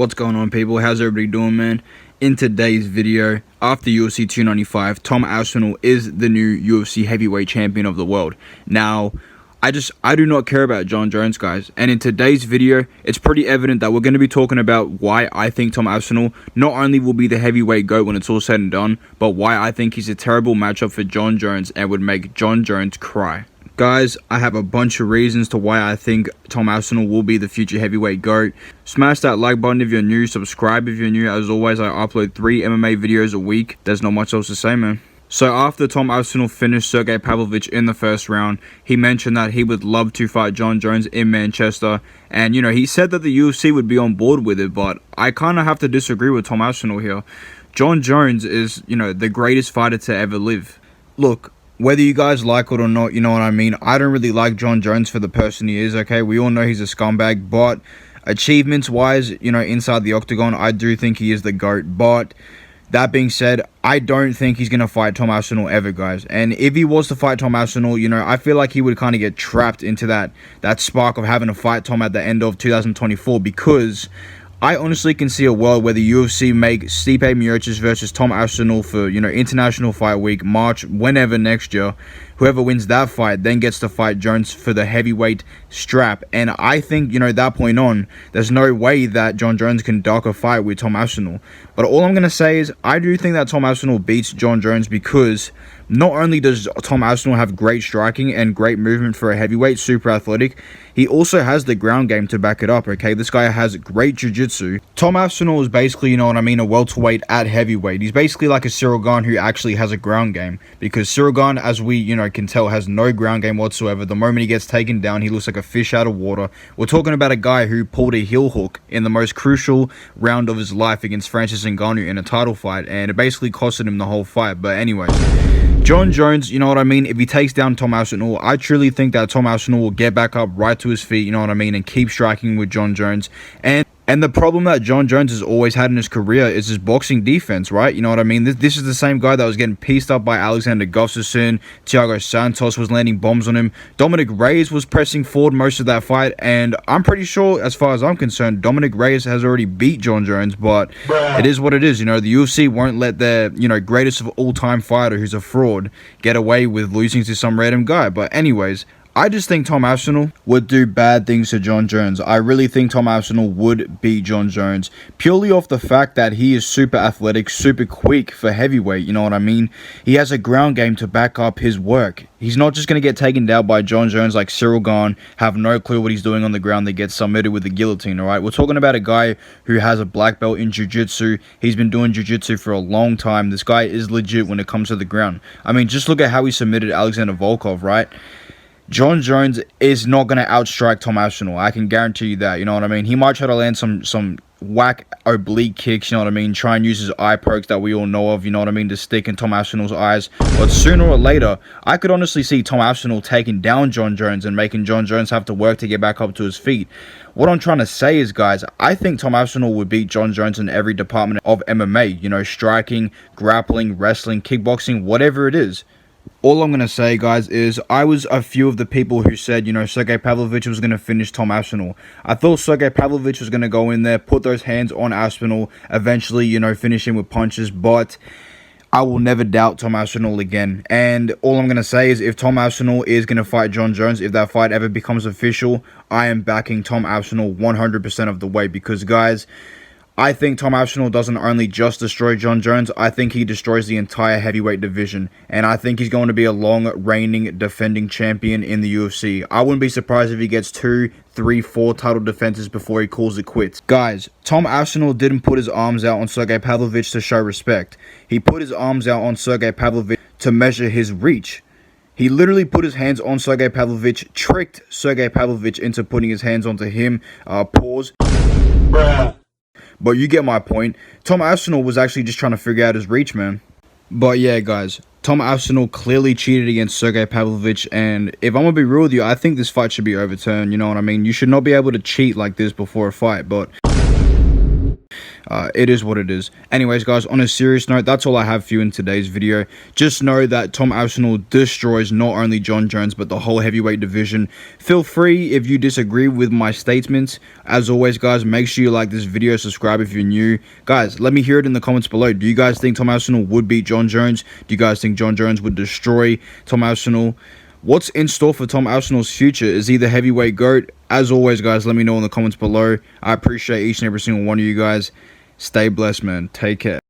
What's going on, people? How's everybody doing, man? In today's video, after UFC 295, Tom Aspinall is the new UFC heavyweight champion of the world. Now, I do not care about Jon Jones, guys. And in today's video, it's pretty evident that we're going to be talking about why I think Tom Aspinall not only will be the heavyweight GOAT when it's all said and done, but why I think he's a terrible matchup for Jon Jones and would make Jon Jones cry. Guys, I have a bunch of reasons to why I think Tom Aspinall will be the future heavyweight GOAT. Smash that like button if you're new, subscribe if you're new. As always, I upload 3 MMA videos a week. There's not much else to say, man. So after Tom Aspinall finished Sergey Pavlovich in the first round, he mentioned that he would love to fight Jon Jones in Manchester. And, you know, he said that the UFC would be on board with it, but I kind of have to disagree with Tom Aspinall here. Jon Jones is, you know, the greatest fighter to ever live. Look, whether you guys like it or not, you know what I mean? I don't really like Jon Jones for the person he is, okay? We all know he's a scumbag, but achievements-wise, you know, inside the octagon, I do think he is the GOAT. But that being said, I don't think he's going to fight Tom Aspinall ever, guys. And if he was to fight Tom Aspinall, you know, I feel like he would kind of get trapped into that spark of having to fight Tom at the end of 2024, because I honestly can see a world where the UFC make Stipe Miocic versus Tom Aspinall for, you know, International Fight Week, March, whenever next year. Whoever wins that fight then gets to fight Jones for the heavyweight strap. And I think, you know, that point on, there's no way that Jon Jones can duck a fight with Tom Aspinall. But all I'm going to say is I do think that Tom Aspinall beats Jon Jones because not only does Tom Aspinall have great striking and great movement for a heavyweight, super athletic, he also has the ground game to back it up, okay? This guy has great jiu-jitsu. Tom Aspinall is basically, you know what I mean, a welterweight at heavyweight. He's basically like a Ciryl Gane who actually has a ground game, because Ciryl Gane, as we, you know, can tell, has no ground game whatsoever. The moment he gets taken down, he looks like a fish out of water. We're talking about a guy who pulled a heel hook in the most crucial round of his life against Francis Ngannou in a title fight, and it basically costed him the whole fight. But anyways, Jon Jones, you know what I mean, if he takes down Tom Aspinall, I truly think that Tom Aspinall will get back up right to his feet, you know what I mean, and keep striking with Jon Jones. And the problem that Jon Jones has always had in his career is his boxing defense, right? You know what I mean? This is the same guy that was getting pieced up by Alexander Gustafsson. Thiago Santos was landing bombs on him. Dominic Reyes was pressing forward most of that fight. And I'm pretty sure, as far as I'm concerned, Dominic Reyes has already beat Jon Jones. But it is what it is. You know, the UFC won't let their, you know, greatest of all-time fighter, who's a fraud, get away with losing to some random guy. But anyways, I just think Tom Aspinall would do bad things to Jon Jones. I really think Tom Aspinall would beat Jon Jones purely off the fact that he is super athletic, super quick for heavyweight, you know what I mean? He has a ground game to back up his work. He's not just going to get taken down by Jon Jones like Ciryl Gane, have no clue what he's doing on the ground, that gets submitted with the guillotine, alright? We're talking about a guy who has a black belt in jiu-jitsu. He's been doing jiu-jitsu for a long time. This guy is legit when it comes to the ground. I mean, just look at how he submitted Alexander Volkov, right? Jon Jones is not going to outstrike Tom Aspinall. I can guarantee you that, you know what I mean? He might try to land some whack oblique kicks, you know what I mean? Try and use his eye pokes that we all know of, you know what I mean, to stick in Tom Aspinall's eyes. But sooner or later, I could honestly see Tom Aspinall taking down Jon Jones and making Jon Jones have to work to get back up to his feet. What I'm trying to say is, guys, I think Tom Aspinall would beat Jon Jones in every department of MMA. You know, striking, grappling, wrestling, kickboxing, whatever it is. All I'm going to say, guys, is I was a few of the people who said, you know, Sergey Pavlovich was going to finish Tom Aspinall. I thought Sergey Pavlovich was going to go in there, put those hands on Aspinall, eventually, you know, finish him with punches, but I will never doubt Tom Aspinall again. And all I'm going to say is if Tom Aspinall is going to fight Jon Jones, if that fight ever becomes official, I am backing Tom Aspinall 100% of the way, because, guys, I think Tom Aspinall doesn't only just destroy Jon Jones, I think he destroys the entire heavyweight division. And I think he's going to be a long reigning defending champion in the UFC. I wouldn't be surprised if he gets 2, 3, 4 title defenses before he calls it quits. Guys, Tom Aspinall didn't put his arms out on Sergey Pavlovich to show respect. He put his arms out on Sergey Pavlovich to measure his reach. He literally put his hands on Sergey Pavlovich, tricked Sergey Pavlovich into putting his hands onto him. Pause. Bruh. But you get my point. Tom Aspinall was actually just trying to figure out his reach, man. But yeah, guys, Tom Aspinall clearly cheated against Sergey Pavlovich, and if I'm going to be real with you, I think this fight should be overturned, you know what I mean? You should not be able to cheat like this before a fight, but It is what it is. Anyways, guys, on a serious note, that's all I have for you in today's video. Just know that Tom Aspinall destroys not only Jon Jones, but the whole heavyweight division. Feel free if you disagree with my statements. As always, guys, make sure you like this video, subscribe if you're new. Guys, let me hear it in the comments below. Do you guys think Tom Aspinall would beat Jon Jones? Do you guys think Jon Jones would destroy Tom Aspinall? What's in store for Tom Aspinall's future? Is he the heavyweight GOAT? As always, guys, let me know in the comments below. I appreciate each and every single one of you guys. Stay blessed, man. Take care.